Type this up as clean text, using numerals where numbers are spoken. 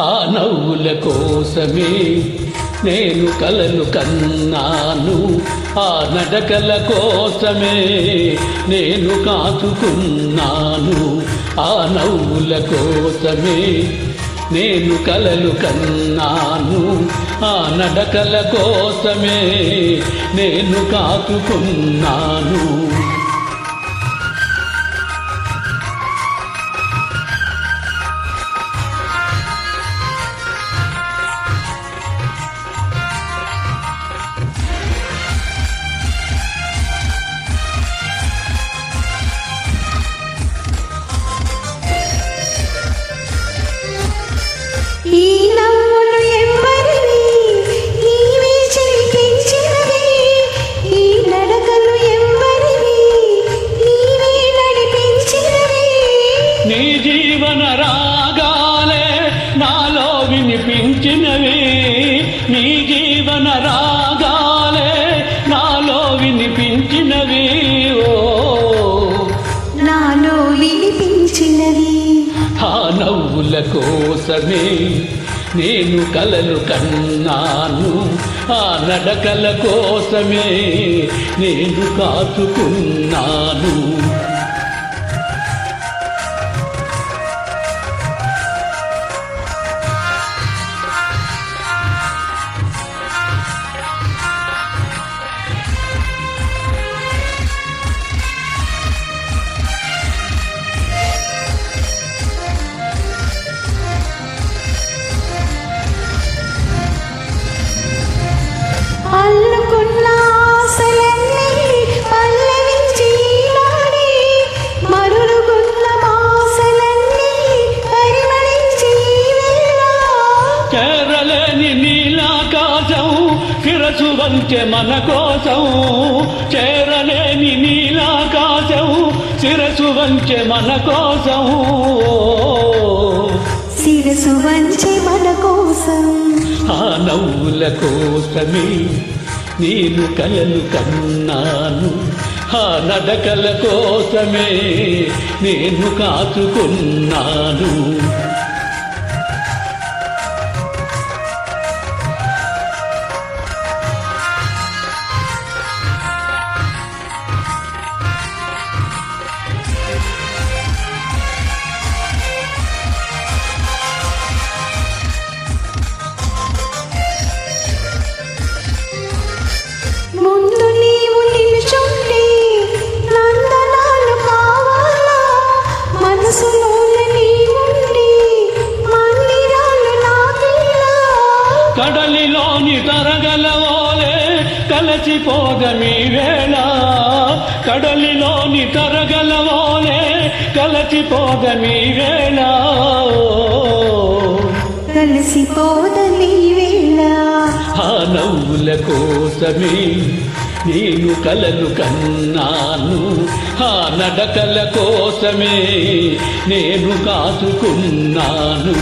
ఆ నవ్వుల కోసమే నేను కలలు కన్నాను, ఆ నడకల కోసమే నేను కాచుకున్నాను. ఆ నవ్వుల కోసమే నేను కలలు కన్నాను, ఆ నడకల కోసమే నేను కాచుకున్నాను. ఈ నవ్వులు ఎవ్వరివి, నీవే చిలికించినవి. ఈ నడకలు ఎవ్వరివి, నీవే నడిపించినవి. నీ జీవన రాగాలే నాలో వినిపించినవి, నీ జీవన రాగాలే నాలో వినిపించినవి. ఓ నాలో వినిపించినవి. ఆ నవ్వుల కోసమే నేను కలలు కన్నాను, ఆ నడకల కోసమే నేను కాచుకున్నాను. అల్లుకున్న ఆశలన్నీ పల్లవించి ఈనాడే, మరులుకున్న ఆశలన్నీ పరిమళించి వేళ. చేరలేని నీలాకాశం శిరసు వంచె మన కోసం, చేరలేని నీలాకాశం శిరసు వంచె మన కోసం. శిరసు వంచె మన కోసం. ఆ నవ్వుల కోసమే నేను కలలు కన్నాను, ఆ నడకల కోసమే నేను కాచుకున్నాను. ముందు నీవు నిలుచుంటే నందనాలు కావాలా, మనసులోన నీవుండి మందిరాలు నాకిలా. కడలిలోని తరగలవోలే కలసిపోదమీ వేళ, కడలిలోని తరగలవోలే కలసిపోదమీ వేళ. కలిసిపోదని వేళ. ఆ నవ్వుల కోసమే నేను కలలు కన్నాను, ఆ నడకల కోసమే నేను కాచుకున్నాను.